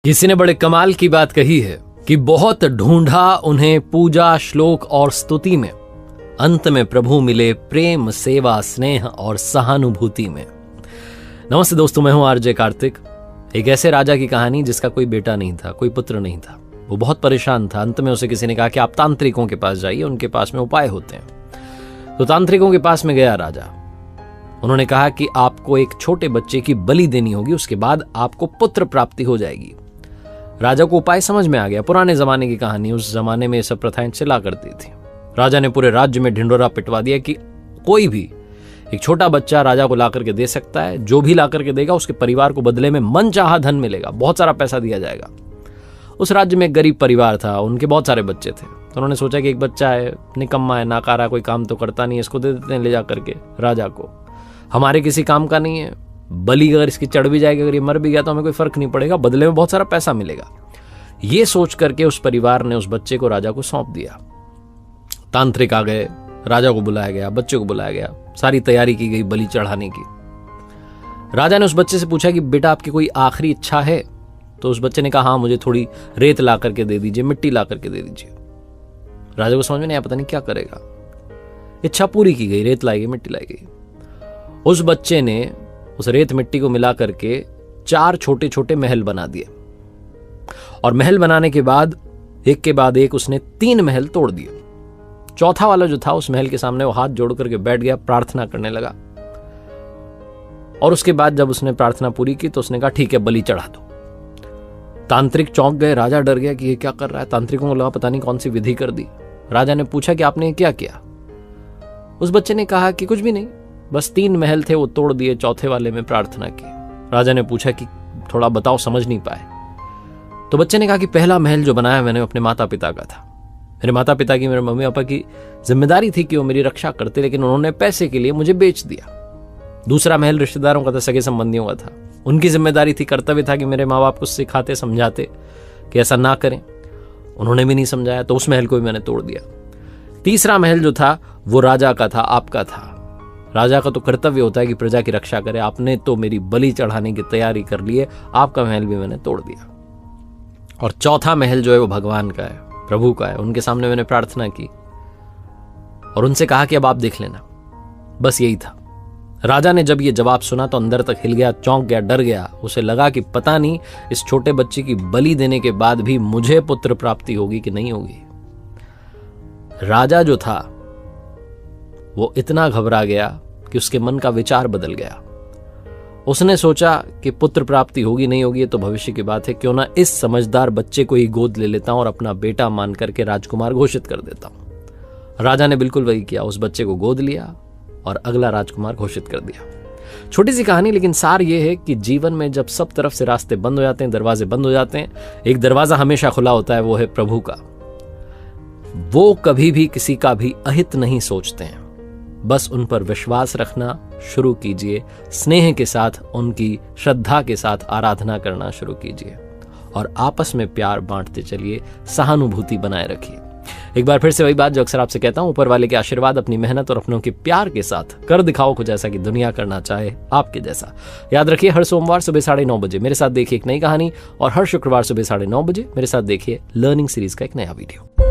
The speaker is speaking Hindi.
किसी ने बड़े कमाल की बात कही है कि बहुत ढूंढा उन्हें पूजा, श्लोक और स्तुति में, अंत में प्रभु मिले प्रेम, सेवा, स्नेह और सहानुभूति में। नमस्ते दोस्तों, मैं हूं आरजे कार्तिक। एक ऐसे राजा की कहानी जिसका कोई बेटा नहीं था, कोई पुत्र नहीं था। वो बहुत परेशान था। अंत में उसे किसी ने कहा कि आप तांत्रिकों के पास जाइए, उनके पास में उपाय होते हैं। तो तांत्रिकों के पास में गया राजा। उन्होंने कहा कि आपको एक छोटे बच्चे की बलि देनी होगी, उसके बाद आपको पुत्र प्राप्ति हो जाएगी। राजा को उपाय समझ में आ गया। पुराने जमाने की कहानी, उस जमाने में ये सब प्रथाएं चला करती थी। राजा ने पूरे राज्य में ढिंढोरा पिटवा दिया कि कोई भी एक छोटा बच्चा राजा को ला करके दे सकता है। जो भी ला करके देगा उसके परिवार को बदले में मनचाहा धन मिलेगा, बहुत सारा पैसा दिया जाएगा। उस राज्य में एक गरीब परिवार था, उनके बहुत सारे बच्चे थे। तो उन्होंने सोचा कि एक बच्चा है, निकम्मा है, नाकारा, कोई काम तो करता नहीं है, इसको दे देते हैं ले जा करके राजा को। हमारे किसी काम का नहीं है, बलि अगर इसकी चढ़ भी जाएगी, अगर ये मर भी गया तो हमें कोई फर्क नहीं पड़ेगा, बदले में बहुत सारा पैसा मिलेगा। ये सोच करके उस परिवार ने उस बच्चे को राजा को सौंप दिया। तांत्रिक आ गए, राजा को बुलाया गया, बच्चे को बुलाया गया, सारी तैयारी की गई बलि चढ़ाने की। राजा ने उस बच्चे से पूछा कि बेटा आपकी कोई आखिरी इच्छा है? तो उस बच्चे ने कहा हाँ, मुझे थोड़ी रेत ला करके दे दीजिए, मिट्टी ला करके दे दीजिए। राजा को समझ में नहीं आया, पता नहीं क्या करेगा। इच्छा पूरी की गई, रेत लाई गई, मिट्टी लाई गई। उस बच्चे ने उस रेत मिट्टी को मिला करके 4 छोटे छोटे महल बना दिए, और महल बनाने के बाद एक के बाद एक उसने 3 महल तोड़ दिए। चौथा वाला जो था, उस महल के सामने वो हाथ जोड़ करके बैठ गया, प्रार्थना करने लगा। और उसके बाद जब उसने प्रार्थना पूरी की तो उसने कहा ठीक है, बलि चढ़ा दो। तांत्रिक चौंक गए, राजा डर गया कि ये क्या कर रहा है। तांत्रिकों को लगा पता नहीं कौन सी विधि कर दी। राजा ने पूछा कि आपने क्या किया? उस बच्चे ने कहा कि कुछ भी नहीं, बस 3 महल थे वो तोड़ दिए, चौथे वाले में प्रार्थना की। राजा ने पूछा कि थोड़ा बताओ, समझ नहीं पाए। तो बच्चे ने कहा कि पहला महल जो बनाया मैंने अपने माता पिता का था। मेरे माता पिता की, मेरे मम्मी पापा की जिम्मेदारी थी कि वो मेरी रक्षा करते, लेकिन उन्होंने पैसे के लिए मुझे बेच दिया। दूसरा महल रिश्तेदारों का था, सगे संबंधियों का था। उनकी जिम्मेदारी थी, कर्तव्य था कि मेरे माँ बाप को सिखाते, समझाते कि ऐसा ना करें। उन्होंने भी नहीं समझाया, तो उस महल को भी मैंने तोड़ दिया। तीसरा महल जो था वो राजा का था, आपका था। राजा का तो कर्तव्य होता है कि प्रजा की रक्षा करे। आपने तो मेरी बलि चढ़ाने की तैयारी कर ली है, आपका महल भी मैंने तोड़ दिया। और चौथा महल जो है वो भगवान का है, प्रभु का है। उनके सामने मैंने प्रार्थना की और उनसे कहा कि अब आप देख लेना। बस यही था। राजा ने जब ये जवाब सुना तो अंदर तक हिल गया, चौंक गया, डर गया। उसे लगा कि पता नहीं इस छोटे बच्चे की बलि देने के बाद भी मुझे पुत्र प्राप्ति होगी कि नहीं होगी। राजा जो था वो इतना घबरा गया कि उसके मन का विचार बदल गया। उसने सोचा कि पुत्र प्राप्ति होगी नहीं होगी ये तो भविष्य की बात है, क्यों ना इस समझदार बच्चे को ही गोद ले लेता हूं और अपना बेटा मान करके राजकुमार घोषित कर देता हूं। राजा ने बिल्कुल वही किया, उस बच्चे को गोद लिया और अगला राजकुमार घोषित कर दिया। छोटी सी कहानी, लेकिन सार यह है कि जीवन में जब सब तरफ से रास्ते बंद हो जाते हैं, दरवाजे बंद हो जाते हैं, एक दरवाजा हमेशा खुला होता है, वो है प्रभु का। वो कभी भी किसी का भी अहित नहीं सोचते हैं। बस उन पर विश्वास रखना शुरू कीजिए, स्नेह के साथ, उनकी श्रद्धा के साथ आराधना करना शुरू कीजिए और आपस में प्यार बांटते चलिए, सहानुभूति बनाए रखिए। एक बार फिर से वही बात जो अक्सर आपसे कहता हूं, ऊपर वाले के आशीर्वाद, अपनी मेहनत और अपनों के प्यार के साथ कर दिखाओ कुछ ऐसा कि दुनिया करना चाहे आपके जैसा। याद रखिए, हर सोमवार सुबह 9:30 बजे मेरे साथ देखिए एक नई कहानी, और हर शुक्रवार सुबह 9:30 बजे मेरे साथ देखिए लर्निंग सीरीज का एक नया वीडियो।